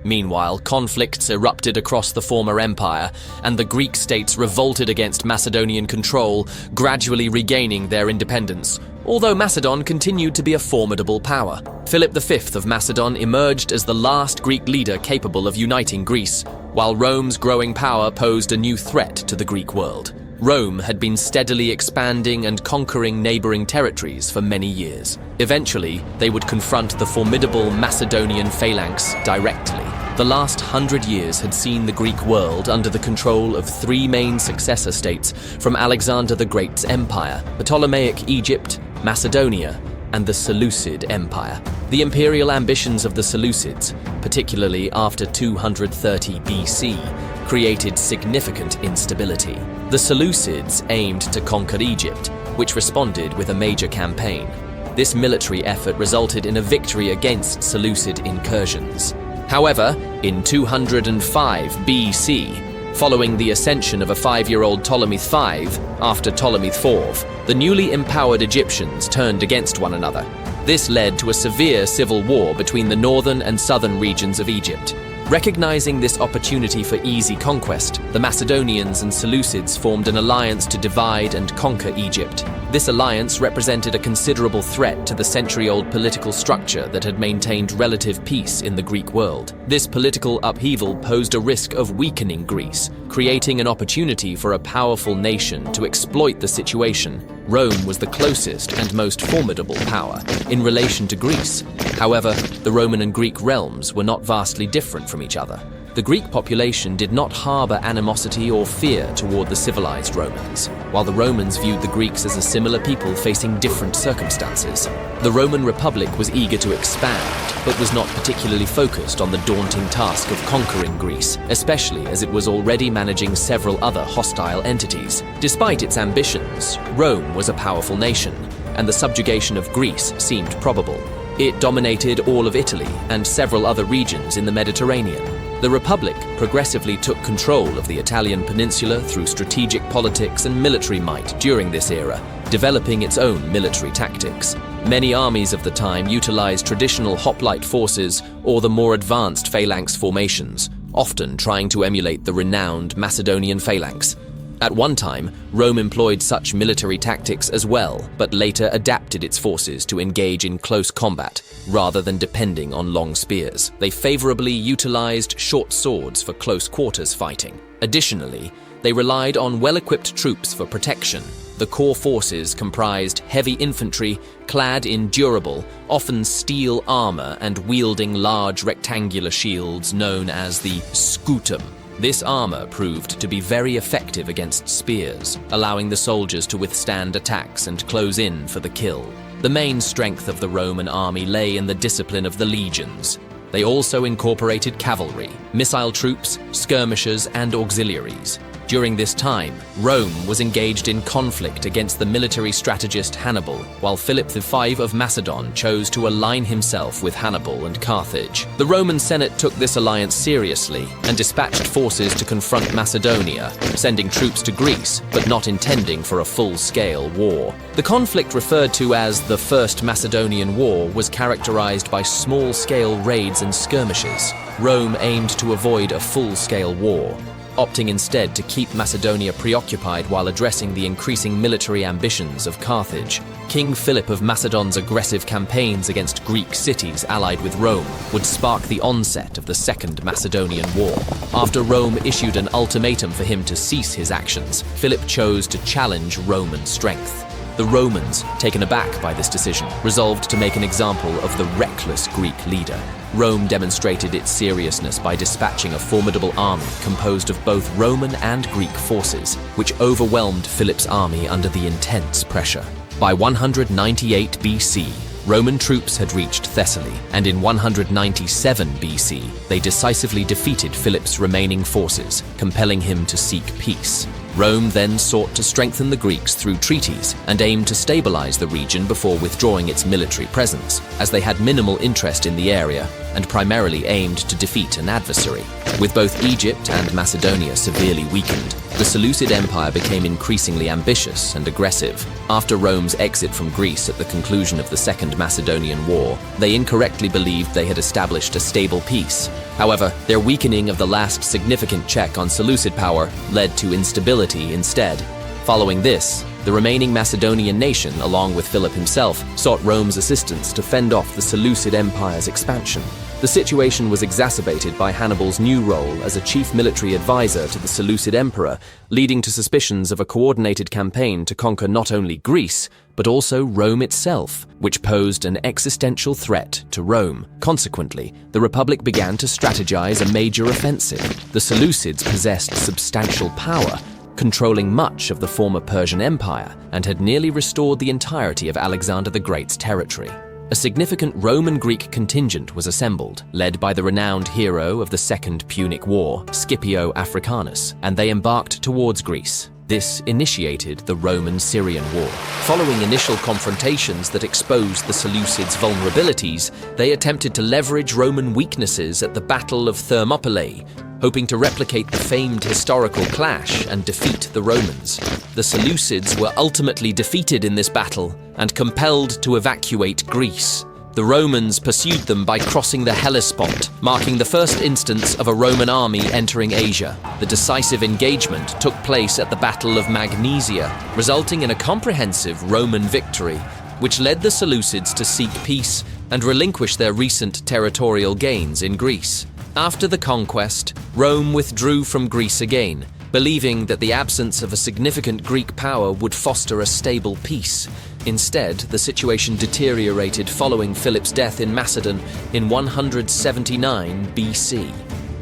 Meanwhile, conflicts erupted across the former empire, and the Greek states revolted against Macedonian control, gradually regaining their independence, although Macedon continued to be a formidable power. Philip V of Macedon emerged as the last Greek leader capable of uniting Greece, while Rome's growing power posed a new threat to the Greek world. Rome had been steadily expanding and conquering neighboring territories for many years. Eventually, they would confront the formidable Macedonian phalanx directly. The last 100 years had seen the Greek world under the control of three main successor states from Alexander the Great's empire: Ptolemaic Egypt, Macedonia, and the Seleucid Empire. The imperial ambitions of the Seleucids, particularly after 230 BC, created significant instability. The Seleucids aimed to conquer Egypt, which responded with a major campaign. This military effort resulted in a victory against Seleucid incursions. However, in 205 BC, following the ascension of a 5-year-old Ptolemy V after Ptolemy IV, the newly empowered Egyptians turned against one another. This led to a severe civil war between the northern and southern regions of Egypt. Recognizing this opportunity for easy conquest, the Macedonians and Seleucids formed an alliance to divide and conquer Egypt. This alliance represented a considerable threat to the century-old political structure that had maintained relative peace in the Greek world. This political upheaval posed a risk of weakening Greece, creating an opportunity for a powerful nation to exploit the situation. Rome was the closest and most formidable power in relation to Greece. However, the Roman and Greek realms were not vastly different from each other. the Greek population did not harbor animosity or fear toward the civilized Romans, while the Romans viewed the Greeks as a similar people facing different circumstances. The Roman Republic was eager to expand, but was not particularly focused on the daunting task of conquering Greece, especially as it was already managing several other hostile entities. Despite its ambitions, Rome was a powerful nation, and the subjugation of Greece seemed probable. It dominated all of Italy and several other regions in the Mediterranean. The Republic progressively took control of the Italian peninsula through strategic politics and military might during this era, developing its own military tactics. Many armies of the time utilized traditional hoplite forces or the more advanced phalanx formations, often trying to emulate the renowned Macedonian phalanx. At one time, Rome employed such military tactics as well, but later adapted its forces to engage in close combat, rather than depending on long spears. They favorably utilized short swords for close quarters fighting. Additionally, they relied on well-equipped troops for protection. The core forces comprised heavy infantry clad in durable, often steel armor and wielding large rectangular shields known as the scutum. This armor proved to be very effective against spears, allowing the soldiers to withstand attacks and close in for the kill. The main strength of the Roman army lay in the discipline of the legions. They also incorporated cavalry, missile troops, skirmishers, and auxiliaries. During this time, Rome was engaged in conflict against the military strategist Hannibal, while Philip V of Macedon chose to align himself with Hannibal and Carthage. The Roman Senate took this alliance seriously and dispatched forces to confront Macedonia, sending troops to Greece, but not intending for a full-scale war. The conflict referred to as the First Macedonian War was characterized by small-scale raids and skirmishes. Rome aimed to avoid a full-scale war, opting instead to keep Macedonia preoccupied while addressing the increasing military ambitions of Carthage. King Philip of Macedon's aggressive campaigns against Greek cities allied with Rome would spark the onset of the Second Macedonian War. After Rome issued an ultimatum for him to cease his actions, Philip chose to challenge Roman strength. The Romans, taken aback by this decision, resolved to make an example of the reckless Greek leader. Rome demonstrated its seriousness by dispatching a formidable army composed of both Roman and Greek forces, which overwhelmed Philip's army under the intense pressure. By 198 BC, Roman troops had reached Thessaly, and in 197 BC, they decisively defeated Philip's remaining forces, compelling him to seek peace. Rome then sought to strengthen the Greeks through treaties and aimed to stabilize the region before withdrawing its military presence, as they had minimal interest in the area and primarily aimed to defeat an adversary. With both Egypt and Macedonia severely weakened, the Seleucid Empire became increasingly ambitious and aggressive. After Rome's exit from Greece at the conclusion of the Second Macedonian War, they incorrectly believed they had established a stable peace. However, their weakening of the last significant check on Seleucid power led to instability instead. Following this, the remaining Macedonian nation, along with Philip himself, sought Rome's assistance to fend off the Seleucid Empire's expansion. The situation was exacerbated by Hannibal's new role as a chief military advisor to the Seleucid emperor, leading to suspicions of a coordinated campaign to conquer not only Greece, but also Rome itself, which posed an existential threat to Rome. Consequently, the Republic began to strategize a major offensive. The Seleucids possessed substantial power, controlling much of the former Persian Empire, and had nearly restored the entirety of Alexander the Great's territory. A significant Roman-Greek contingent was assembled, led by the renowned hero of the Second Punic War, Scipio Africanus, and they embarked towards Greece. This initiated the Roman-Syrian War. Following initial confrontations that exposed the Seleucids' vulnerabilities, they attempted to leverage Roman weaknesses at the Battle of Thermopylae, hoping to replicate the famed historical clash and defeat the Romans. The Seleucids were ultimately defeated in this battle and compelled to evacuate Greece. The Romans pursued them by crossing the Hellespont, marking the first instance of a Roman army entering Asia. The decisive engagement took place at the Battle of Magnesia, resulting in a comprehensive Roman victory, which led the Seleucids to seek peace and relinquish their recent territorial gains in Greece. After the conquest, Rome withdrew from Greece again, believing that the absence of a significant Greek power would foster a stable peace. Instead, the situation deteriorated following Philip's death in Macedon in 179 BC.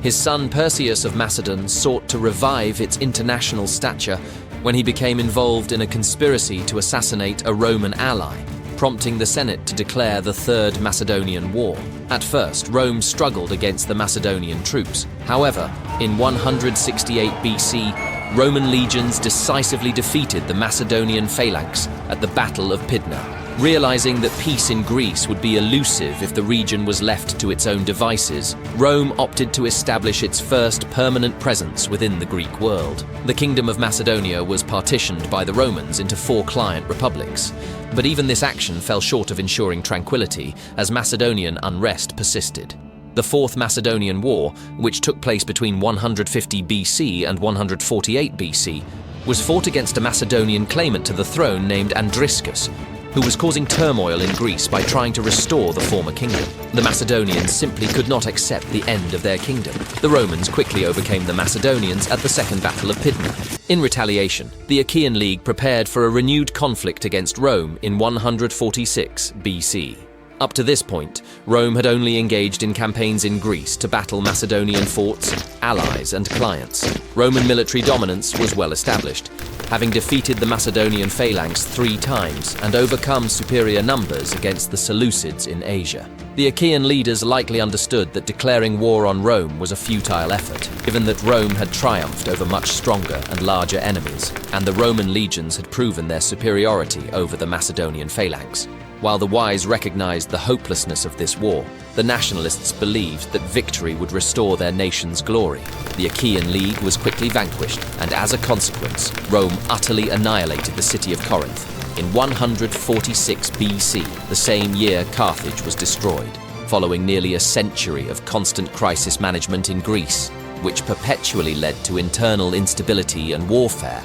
His son Perseus of Macedon sought to revive its international stature when he became involved in a conspiracy to assassinate a Roman ally, prompting the Senate to declare the Third Macedonian War. At first, Rome struggled against the Macedonian troops. However, in 168 BC, Roman legions decisively defeated the Macedonian phalanx at the Battle of Pydna. Realizing that peace in Greece would be elusive if the region was left to its own devices, Rome opted to establish its first permanent presence within the Greek world. The Kingdom of Macedonia was partitioned by the Romans into 4 client republics, but even this action fell short of ensuring tranquility as Macedonian unrest persisted. The Fourth Macedonian War, which took place between 150 BC and 148 BC, was fought against a Macedonian claimant to the throne named Andriscus, who was causing turmoil in Greece by trying to restore the former kingdom. The Macedonians simply could not accept the end of their kingdom. The Romans quickly overcame the Macedonians at the Second Battle of Pydna. In retaliation, the Achaean League prepared for a renewed conflict against Rome in 146 BC. Up to this point, Rome had only engaged in campaigns in Greece to battle Macedonian forts, allies, and clients. Roman military dominance was well established, having defeated the Macedonian phalanx 3 times and overcome superior numbers against the Seleucids in Asia. The Achaean leaders likely understood that declaring war on Rome was a futile effort, given that Rome had triumphed over much stronger and larger enemies, and the Roman legions had proven their superiority over the Macedonian phalanx. While the wise recognized the hopelessness of this war, the nationalists believed that victory would restore their nation's glory. The Achaean League was quickly vanquished, and as a consequence, Rome utterly annihilated the city of Corinth. In 146 BC, the same year Carthage was destroyed, following nearly a century of constant crisis management in Greece, which perpetually led to internal instability and warfare.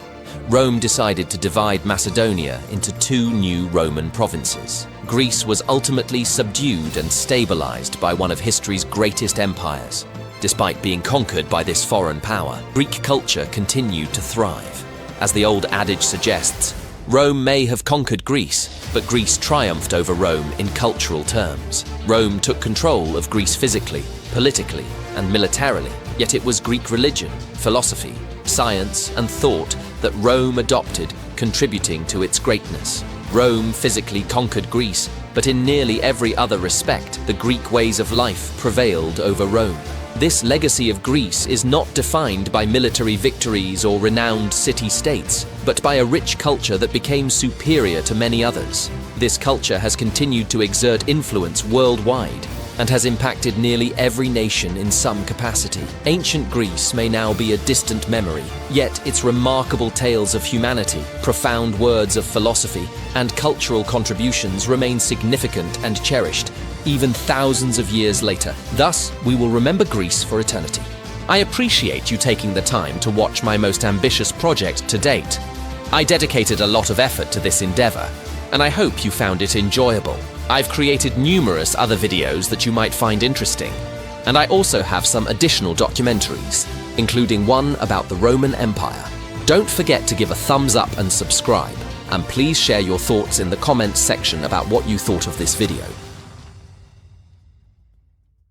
Rome decided to divide Macedonia into 2 new Roman provinces. Greece was ultimately subdued and stabilized by one of history's greatest empires. Despite being conquered by this foreign power, Greek culture continued to thrive. As the old adage suggests, Rome may have conquered Greece, but Greece triumphed over Rome in cultural terms. Rome took control of Greece physically, politically, and militarily, yet it was Greek religion, philosophy, science, and thought that Rome adopted, contributing to its greatness. Rome physically conquered Greece, but in nearly every other respect, the Greek ways of life prevailed over Rome. This legacy of Greece is not defined by military victories or renowned city-states, but by a rich culture that became superior to many others. This culture has continued to exert influence worldwide, and has impacted nearly every nation in some capacity. Ancient Greece may now be a distant memory, yet its remarkable tales of humanity, profound words of philosophy, and cultural contributions remain significant and cherished, even thousands of years later. Thus, we will remember Greece for eternity. I appreciate you taking the time to watch my most ambitious project to date. I dedicated a lot of effort to this endeavor, and I hope you found it enjoyable. I've created numerous other videos that you might find interesting, and I also have some additional documentaries, including one about the Roman Empire. Don't forget to give a thumbs up and subscribe, and please share your thoughts in the comments section about what you thought of this video.